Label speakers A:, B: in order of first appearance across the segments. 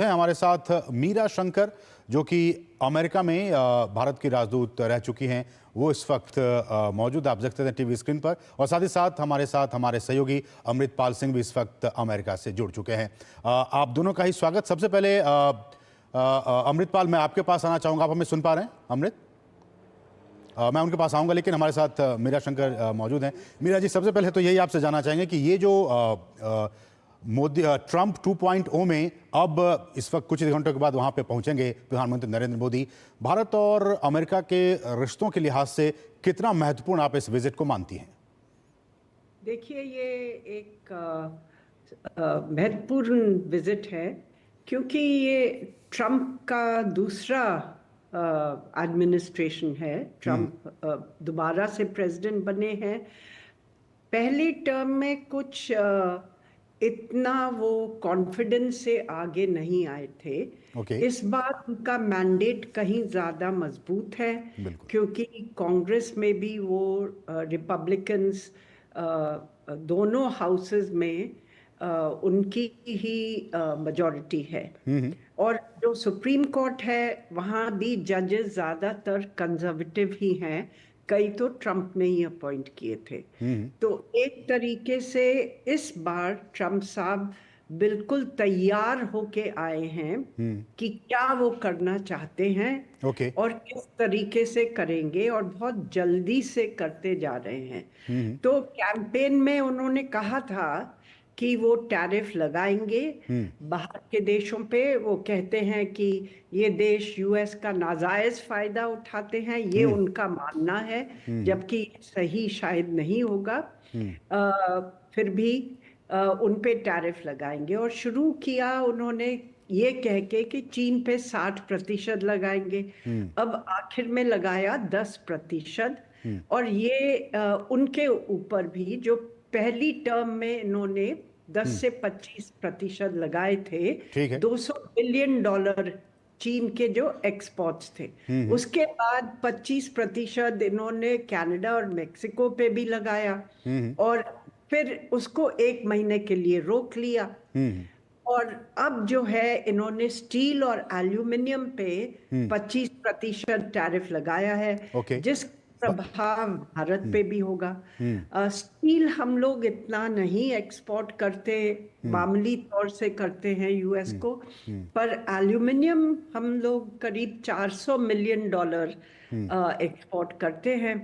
A: है हमारे साथ मीरा शंकर, जो कि अमेरिका में भारत की राजदूत रह चुकी हैं। वो इस वक्त मौजूद आप देखते हैं टीवी स्क्रीन पर, और साथ हमारे सहयोगी अमृतपाल सिंह भी इस वक्त अमेरिका से जुड़ चुके हैं। आप दोनों का ही स्वागत। सबसे पहले अमृतपाल, मैं आपके पास आना चाहूँगा। आप हमें सुन पा रहे हैं अमृत? मैं उनके पास आऊँगा, लेकिन हमारे साथ मीरा शंकर मौजूद हैं। मीरा जी, सबसे पहले तो यही आपसे जानना चाहेंगे कि ये जो मोदी ट्रंप 2.0 में अब इस वक्त कुछ घंटों के बाद वहां पे पहुंचेंगे प्रधानमंत्री नरेंद्र मोदी, भारत और अमेरिका के रिश्तों के लिहाज से कितना महत्वपूर्ण आप इस विजिट को मानती हैं?
B: देखिए, ये एक महत्वपूर्ण विजिट है, क्योंकि ये ट्रंप का दूसरा एडमिनिस्ट्रेशन है। ट्रंप दोबारा से प्रेसिडेंट बने हैं। पहली टर्म में कुछ इतना वो कॉन्फिडेंस से आगे नहीं आए थे। इस बार उनका मैंडेट कहीं ज़्यादा मजबूत है, क्योंकि कांग्रेस में भी वो रिपब्लिकन्स दोनों हाउसेस में उनकी ही मेजॉरिटी है। और जो सुप्रीम कोर्ट है, वहाँ भी जजेस ज़्यादातर कंजर्वेटिव ही हैं। कई तो ट्रंप ने ही अपॉइंट किए थे। तो एक तरीके से इस बार ट्रंप साहब बिल्कुल तैयार होके आए हैं कि क्या वो करना चाहते हैं और किस तरीके से करेंगे, और बहुत जल्दी से करते जा रहे हैं। तो कैंपेन में उन्होंने कहा था कि वो टैरिफ लगाएंगे बाहर के देशों पे। वो कहते हैं कि ये देश यूएस का नाजायज फायदा उठाते हैं, ये उनका मानना है, जबकि सही शायद नहीं होगा। फिर भी उन पे टैरिफ लगाएंगे। और शुरू किया उन्होंने ये कह के कि चीन पे 60% लगाएंगे। अब आखिर में लगाया 10%। और ये उनके ऊपर भी जो पहली टर्म में इन्होंने 10 से 25% लगाए थे। $200 बिलियन चीन के जो एक्सपोर्ट्स थे। उसके बाद 25% इन्होंने कनाडा और मेक्सिको पे भी लगाया, और फिर उसको 1 महीने के लिए रोक लिया। और अब जो है, इन्होंने स्टील और एल्यूमिनियम पे 25% टैरिफ लगाया है, जिस प्रभाव भारत पे भी होगा। स्टील हम लोग इतना नहीं एक्सपोर्ट करते, मामूली तौर से करते हैं यूएस को, पर एल्यूमिनियम हम लोग करीब $400 मिलियन एक्सपोर्ट करते हैं।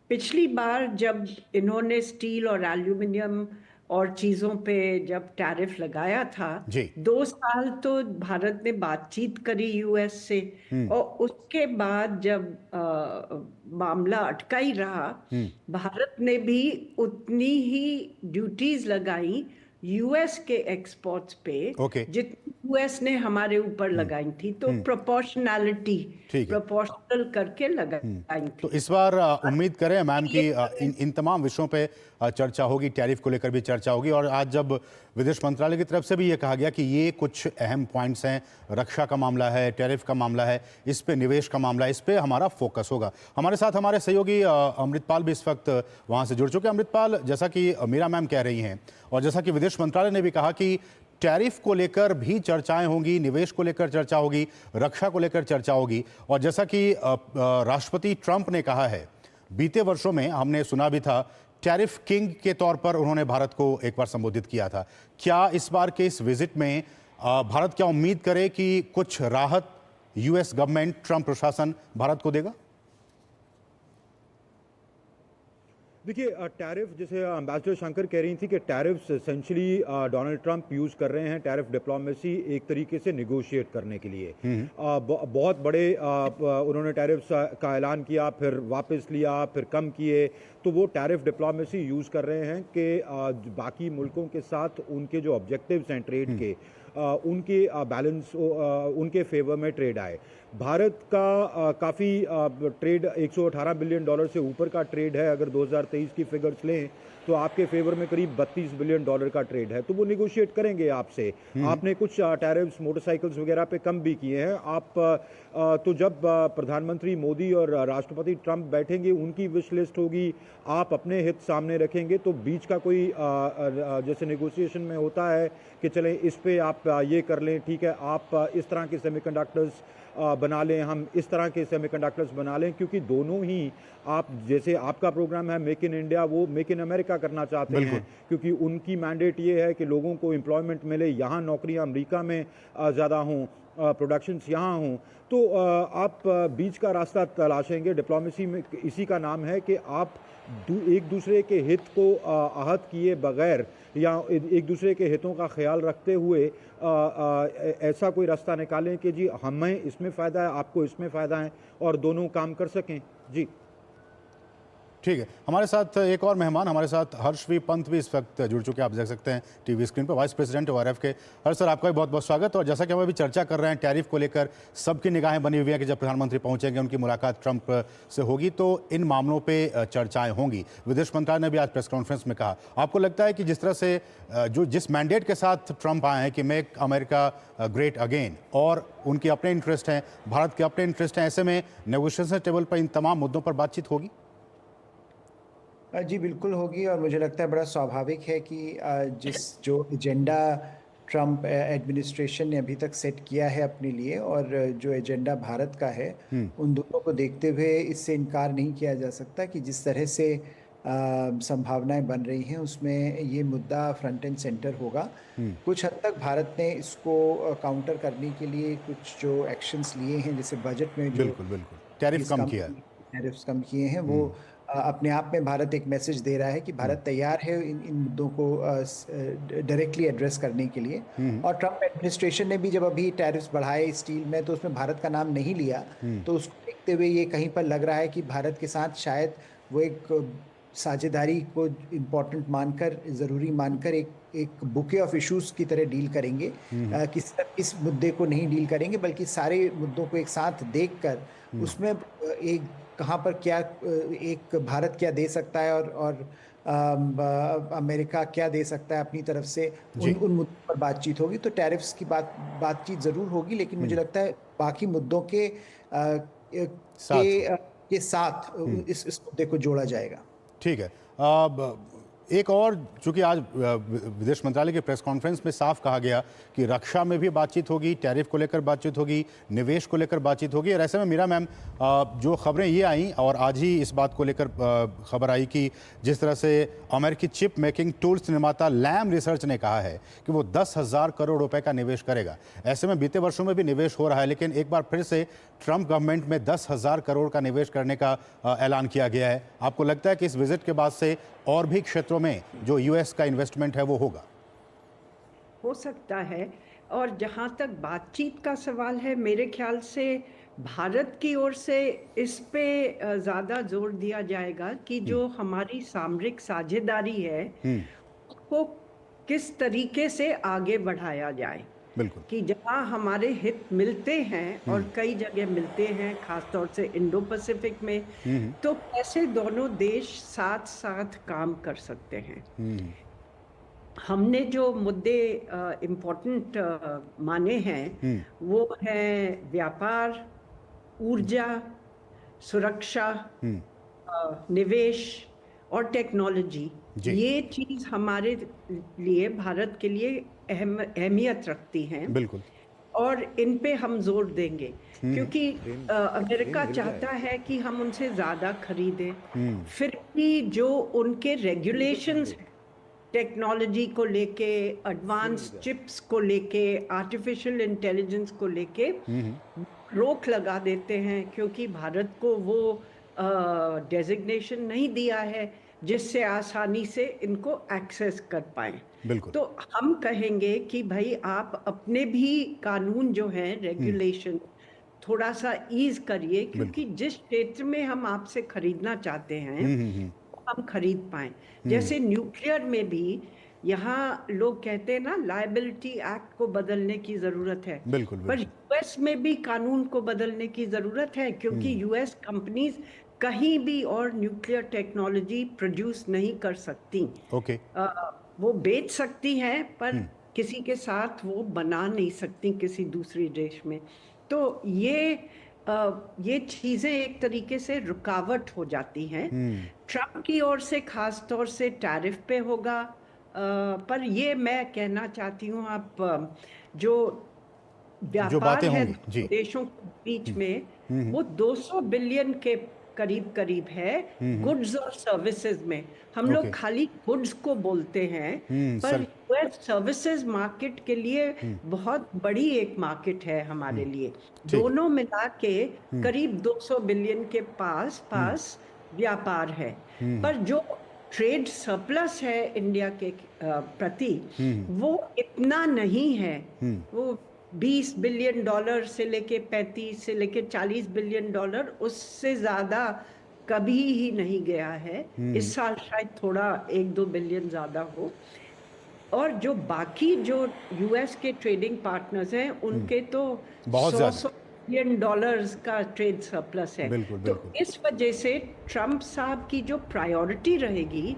B: पिछली बार जब इन्होंने स्टील और एल्यूमिनियम और चीजों पे जब टैरिफ लगाया था, 2 साल तो भारत ने बातचीत करी यूएस से, और उसके बाद जब मामला अटका ही रहा, भारत ने भी उतनी ही ड्यूटीज लगाई यूएस के एक्सपोर्ट्स पे जितनी यूएस ने हमारे ऊपर लगाई थी। तो प्रोपोर्शनल करके लगाई थी।
A: तो इस बार उम्मीद करें मैम कि इन तमाम विषयों पे चर्चा होगी, टैरिफ को लेकर भी चर्चा होगी। और आज जब विदेश मंत्रालय की तरफ से भी ये कहा गया कि ये कुछ अहम पॉइंट्स हैं, रक्षा का मामला है, टैरिफ का मामला है, इस पे निवेश का मामला है, इस पे हमारा फोकस होगा। हमारे साथ हमारे सहयोगी अमृतपाल भी इस वक्त वहाँ से जुड़ चुके हैं। अमृतपाल, जैसा कि मीरा मैम कह रही हैं और जैसा कि विदेश मंत्रालय ने भी कहा कि टैरिफ को लेकर भी चर्चाएं होंगी, निवेश को लेकर चर्चा होगी, रक्षा को लेकर चर्चा होगी। और जैसा कि राष्ट्रपति ट्रंप ने कहा है, बीते वर्षों में हमने सुना भी था, टैरिफ किंग के तौर पर उन्होंने भारत को एक बार संबोधित किया था। क्या इस बार के इस विजिट में भारत क्या उम्मीद करे कि कुछ राहत यूएस गवर्नमेंट, ट्रंप प्रशासन भारत को देगा?
C: देखिए, टैरिफ, जैसे एम्बेसडर शंकर कह रही थी कि tariffs essentially Donald Trump use कर रहे हैं टैरिफ डिप्लोमेसी एक तरीके से नेगोशिएट करने के लिए। बहुत बड़े उन्होंने टैरिफ्स का ऐलान किया, फिर वापस लिया, फिर कम किए। तो वो टैरिफ डिप्लोमेसी यूज़ कर रहे हैं कि बाकी मुल्कों के साथ उनके जो ऑब्जेक्टिव्स हैं ट्रेड के, उनके बैलेंस, उनके फेवर में ट्रेड आए। भारत का काफ़ी ट्रेड 118 बिलियन डॉलर से ऊपर का ट्रेड है। अगर 2023 की फिगर्स लें तो आपके फेवर में करीब 32 बिलियन डॉलर का ट्रेड है, तो वो निगोशिएट करेंगे आपसे। आपने कुछ टैरिफ्स मोटरसाइकिल्स वगैरह पे कम भी किए हैं। आप तो जब प्रधानमंत्री मोदी और राष्ट्रपति ट्रंप बैठेंगे, उनकी विश लिस्ट होगी, आप अपने हित सामने रखेंगे, तो बीच का कोई जैसे नेगोशिएशन में होता है कि चलें इस पे आप ये कर लें, ठीक है, आप इस तरह के सेमीकंडक्टर्स बना लें, हम इस तरह के सेमीकंडक्टर्स बना लें, क्योंकि दोनों ही आप जैसे आपका प्रोग्राम है मेक इन इंडिया, वो मेक इन अमेरिका करना चाहते हैं, क्योंकि उनकी मैंडेट ये है कि लोगों को एम्प्लॉयमेंट मिले, यहाँ नौकरियाँ अमेरिका में ज़्यादा हों, प्रोडक्शंस यहाँ हों। तो आप बीच का रास्ता तलाशेंगे। डिप्लोमेसी में इसी का नाम है कि आप एक दूसरे के हित को आहत किए बगैर या एक दूसरे के हितों का ख्याल रखते हुए ऐसा कोई रास्ता निकालें कि जी हमें इसमें फ़ायदा है, आपको इसमें फ़ायदा है, और दोनों काम कर सकें। जी
A: ठीक है, हमारे साथ एक और मेहमान, हमारे साथ हर्षवी पंत भी इस वक्त जुड़ चुके हैं, आप देख सकते हैं टीवी स्क्रीन पर, वाइस प्रेसिडेंट ORF के। हर्ष सर, आपका भी बहुत बहुत स्वागत। और जैसा कि हम अभी चर्चा कर रहे हैं टैरिफ को लेकर, सबकी निगाहें बनी हुई हैं कि जब प्रधानमंत्री पहुंचेंगे, उनकी मुलाकात ट्रंप से होगी, तो इन मामलों पर चर्चाएँ होंगी। विदेश मंत्रालय ने भी आज प्रेस कॉन्फ्रेंस में कहा। आपको लगता है कि जिस तरह से जिस मैंडेट के साथ ट्रंप आए हैं कि मेक अमेरिका ग्रेट अगेन, और उनके अपने इंटरेस्ट हैं, भारत के अपने इंटरेस्ट हैं, ऐसे में नेगोशिएशन टेबल पर इन तमाम मुद्दों पर बातचीत होगी?
D: जी बिल्कुल होगी, और मुझे लगता है बड़ा स्वाभाविक है कि जो एजेंडा ट्रंप एडमिनिस्ट्रेशन ने अभी तक सेट किया है अपने लिए, और जो एजेंडा भारत का है, उन दोनों को देखते हुए इससे इनकार नहीं किया जा सकता कि जिस तरह से संभावनाएं बन रही हैं उसमें ये मुद्दा फ्रंट एंड सेंटर होगा। कुछ हद तक भारत ने इसको काउंटर करने के लिए कुछ जो एक्शंस लिए हैं, जैसे बजट में जो
A: बिल्कुल टैरिफ कम किया,
D: टैरिफ्स कम किए हैं, वो अपने आप में भारत एक मैसेज दे रहा है कि भारत तैयार है इन मुद्दों को डायरेक्टली एड्रेस करने के लिए। और ट्रंप एडमिनिस्ट्रेशन ने भी जब अभी टैरिफ्स बढ़ाए स्टील में, तो उसमें भारत का नाम नहीं लिया, तो उसको देखते हुए ये कहीं पर लग रहा है कि भारत के साथ शायद वो एक साझेदारी को इम्पोर्टेंट मानकर, ज़रूरी मानकर एक बुके ऑफ इश्यूज की तरह डील करेंगे। इस मुद्दे को नहीं डील करेंगे, बल्कि सारे मुद्दों को एक साथ देखकर उसमें एक कहाँ पर क्या, एक भारत क्या दे सकता है और अमेरिका क्या दे सकता है अपनी तरफ से, उन मुद्दों पर बातचीत होगी। तो टैरिफ्स की बातचीत ज़रूर होगी, लेकिन मुझे लगता है बाकी मुद्दों के साथ इस मुद्दे को जोड़ा जाएगा।
A: ठीक है। अब एक और, चूंकि आज विदेश मंत्रालय के प्रेस कॉन्फ्रेंस में साफ कहा गया कि रक्षा में भी बातचीत होगी, टैरिफ को लेकर बातचीत होगी, निवेश को लेकर बातचीत होगी। और ऐसे में मीरा मैम, जो खबरें ये आई और आज ही इस बात को लेकर खबर आई कि जिस तरह से अमेरिकी चिप मेकिंग टूल्स निर्माता लैम रिसर्च ने कहा है कि वो 10,000 करोड़ रुपए का निवेश करेगा। ऐसे में बीते वर्षों में भी निवेश हो रहा है, लेकिन एक बार फिर से ट्रंप गवर्नमेंट में 10,000 करोड़ का निवेश करने का ऐलान किया गया है। आपको लगता है कि इस विजिट के बाद से और भी क्षेत्रों में जो यूएस का इन्वेस्टमेंट है वो होगा?
B: हो सकता है। और जहाँ तक बातचीत का सवाल है, मेरे ख्याल से भारत की ओर से इस पे ज़्यादा जोर दिया जाएगा कि जो हमारी सामरिक साझेदारी है उसको किस तरीके से आगे बढ़ाया जाए।
A: बिल्कुल,
B: कि जहाँ हमारे हित मिलते हैं और कई जगह मिलते हैं, खासतौर से इंडो पैसिफिक में, तो कैसे दोनों देश साथ साथ काम कर सकते हैं। हमने जो मुद्दे इम्पोर्टेंट माने हैं वो हैं व्यापार, ऊर्जा, सुरक्षा, निवेश और टेक्नोलॉजी। ये चीज़ हमारे लिए, भारत के लिए अहमियत रखती हैं।
A: बिल्कुल।
B: और इन पे हम जोर देंगे, क्योंकि अमेरिका चाहता है कि हम उनसे ज़्यादा खरीदें। फिर भी जो उनके रेगुलेशंस हैं टेक्नोलॉजी को लेके, एडवांस चिप्स को लेके, आर्टिफिशियल इंटेलिजेंस को लेके रोक लगा देते हैं, क्योंकि भारत को वो डेजिग्नेशन नहीं दिया है जिससे आसानी से इनको एक्सेस कर पाएं।
A: बिल्कुल।
B: तो हम कहेंगे कि भाई आप अपने भी कानून जो हैं, रेगुलेशन, थोड़ा सा ईज करिए, क्योंकि जिस क्षेत्र में हम आपसे खरीदना चाहते हैं हम खरीद पाएं। जैसे न्यूक्लियर में भी यहाँ लोग कहते हैं ना, लायबिलिटी एक्ट को बदलने की जरूरत है।
A: बिल्कुल,
B: पर यूएस में भी कानून को बदलने की जरूरत है, क्योंकि यूएस कंपनीज कहीं भी और न्यूक्लियर टेक्नोलॉजी प्रोड्यूस नहीं कर सकती।
A: ओके।
B: वो बेच सकती हैं, पर किसी के साथ वो बना नहीं सकती किसी दूसरे देश में। तो ये चीजें एक तरीके से रुकावट हो जाती हैं। ट्रम्प की ओर से खास तौर से टैरिफ पे होगा, पर ये मैं कहना चाहती हूँ, आप जो व्यापार
A: बातें
B: है
A: होंगी, जी।
B: देशों के बीच में, वो 200 बिलियन के करीब है गुड्स और सर्विसेज में। हम
A: ओके।
B: लोग खाली गुड्स को बोलते हैं, पर यूएस सर्विसेज मार्केट के लिए बहुत बड़ी एक मार्केट है हमारे लिए। दोनों मिला के करीब 200 बिलियन के पास व्यापार है। पर जो ट्रेड सरप्लस है इंडिया के प्रति, वो इतना नहीं है। वो 20 बिलियन डॉलर से लेके 35 से लेके 40 बिलियन डॉलर, उससे ज्यादा कभी ही नहीं गया है। इस साल शायद थोड़ा 1-2 बिलियन ज्यादा हो। और जो बाकी जो यूएस के ट्रेडिंग पार्टनर्स हैं, उनके तो
A: बहुत ज्यादा।
B: 100 बिलियन डॉलर्स का ट्रेड सरप्लस है।
A: बिल्कुल,
B: तो
A: बिल्कुल।
B: इस वजह से ट्रम्प साहब की जो प्रायोरिटी रहेगी,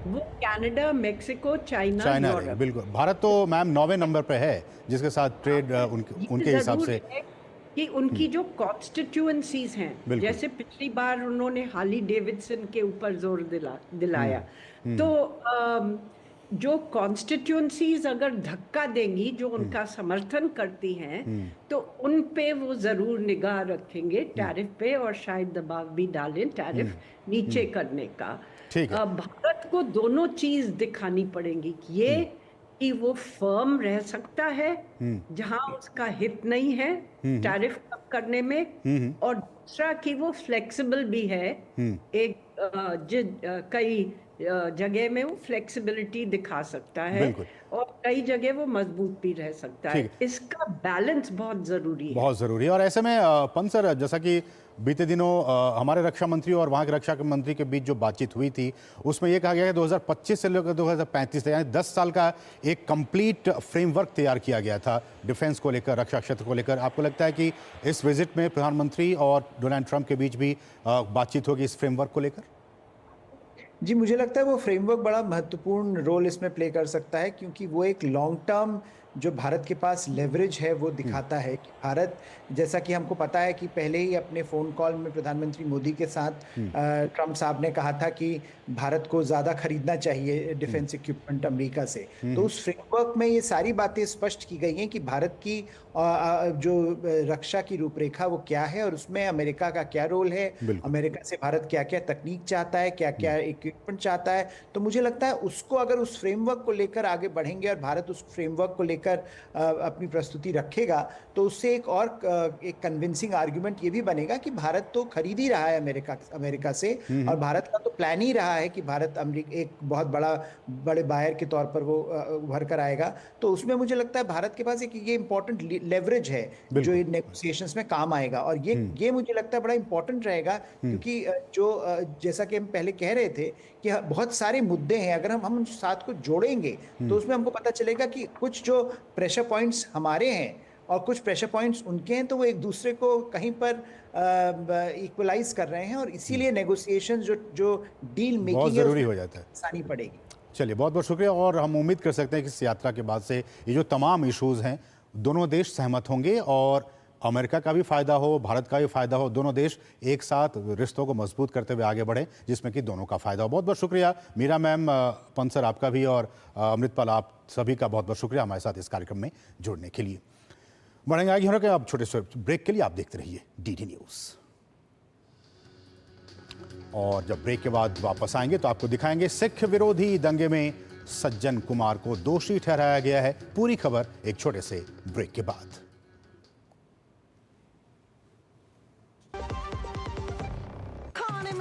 B: वो कनाडा, मेक्सिको, चाइना,
A: चाइना रहे,
B: यूरोप।
A: बिल्कुल। भारत तो मैम 9वें नंबर पे है, जिसके साथ ट्रेड उनके
B: ये
A: हिसाब
B: जरूर
A: से।
B: है कि उनकी जो कॉन्स्टिट्यूएंसीज हैं,
A: बिल्कुल।
B: जैसे पिछली बार उन्होंने हार्ली डेविडसन के ऊपर जोर दिलाया, तो जो कॉन्स्टिट्यूएंसीज अगर धक्का देंगी, जो उनका समर्थन करती हैं, तो उन पे वो जरूर निगाह रखेंगे टैरिफ पे, और शायद दबाव भी डालें टैरिफ नीचे करने का।
A: ठीक है।
B: भारत को दोनों चीज दिखानी पड़ेंगी, कि वो फर्म रह सकता है जहां उसका हित नहीं है टैरिफ कम करने में, और दूसरा कि वो फ्लेक्सिबल भी है। एक कई जगह में वो फ्लेक्सिबिलिटी दिखा सकता है,
A: बिल्कुल।
B: और कई जगह वो मजबूत भी रह सकता है। इसका बैलेंस बहुत जरूरी है।
A: बहुत ज़रूरी है। और ऐसे में पंत सर, जैसा कि बीते दिनों हमारे रक्षा मंत्री और वहाँ के रक्षा मंत्री के बीच जो बातचीत हुई थी, उसमें यह कहा गया कि 2025 से लेकर 2035 तक, यानी 10 साल का एक कंप्लीट फ्रेमवर्क तैयार किया गया था डिफेंस को लेकर, रक्षा क्षेत्र को लेकर। आपको लगता है कि इस विजिट में प्रधानमंत्री और डोनाल्ड ट्रंप के बीच भी बातचीत होगी इस फ्रेमवर्क को लेकर?
D: जी, मुझे लगता है वो फ्रेमवर्क बड़ा महत्वपूर्ण रोल इसमें प्ले कर सकता है, क्योंकि वो एक लॉन्ग टर्म जो भारत के पास लेवरेज है वो दिखाता है कि भारत, जैसा कि हमको पता है कि पहले ही अपने फ़ोन कॉल में प्रधानमंत्री मोदी के साथ ट्रम्प साहब ने कहा था कि भारत को ज़्यादा खरीदना चाहिए डिफेंस इक्विपमेंट अमेरिका से। तो उस फ्रेमवर्क में ये सारी बातें स्पष्ट की गई हैं कि भारत की जो रक्षा की रूपरेखा वो क्या है, और उसमें अमेरिका का क्या रोल है, अमेरिका से भारत क्या क्या तकनीक चाहता है, क्या क्या इक्विपमेंट चाहता है। तो मुझे लगता है उसको अगर उस फ्रेमवर्क को लेकर आगे बढ़ेंगे और भारत उस फ्रेमवर्क को लेकर अपनी प्रस्तुति रखेगा, तो उससे एक कन्विंसिंग आर्गुमेंट ये भी बनेगा कि भारत तो खरीद ही रहा है अमेरिका से, और भारत का तो प्लान ही रहा है कि भारत एक बहुत बड़े बायर के तौर पर वो उभर कर आएगा। तो उसमें मुझे लगता है भारत के पास एक ये इंपॉर्टेंट लेवरेज है जो इन नेगोशिएशंस में काम आएगा, और ये मुझे लगता है बड़ा इंपॉर्टेंट रहेगा, क्योंकि जैसा कि हम पहले कह रहे थे कि बहुत सारे मुद्दे हैं, अगर हम उन साथ को जोड़ेंगे तो उसमें हमको पता चलेगा कि कुछ जो प्रेशर पॉइंट्स हमारे हैं और कुछ प्रेशर पॉइंट्स उनके हैं, तो वो एक दूसरे को कहीं पर इक्वलाइज कर रहे हैं, और इसीलिए नेगोशिएशन जो डील मेकिंग
A: बहुत ज़रूरी हो जाता है।
D: आसानी पड़ेगी।
A: चलिए, बहुत बहुत शुक्रिया। और हम उम्मीद कर सकते हैं कि इस यात्रा के बाद से ये जो तमाम इश्यूज़ हैं, दोनों देश सहमत होंगे, और अमेरिका का भी फ़ायदा हो, भारत का भी फ़ायदा हो, दोनों देश एक साथ रिश्तों को मजबूत करते हुए आगे बढ़ें, जिसमें कि दोनों का फ़ायदा हो। बहुत बहुत शुक्रिया मीरा मैम, पंत सर आपका भी, और अमृतपाल आप सभी का बहुत बहुत शुक्रिया हमारे साथ इस कार्यक्रम में जुड़ने के लिए। बढ़ेंगे आगे हो, अब छोटे से ब्रेक के लिए आप देखते रहिए डीडी न्यूज़, और जब ब्रेक के बाद वापस आएंगे तो आपको दिखाएंगे सिख विरोधी दंगे में सज्जन कुमार को दोषी ठहराया गया है। पूरी खबर एक छोटे से ब्रेक के बाद।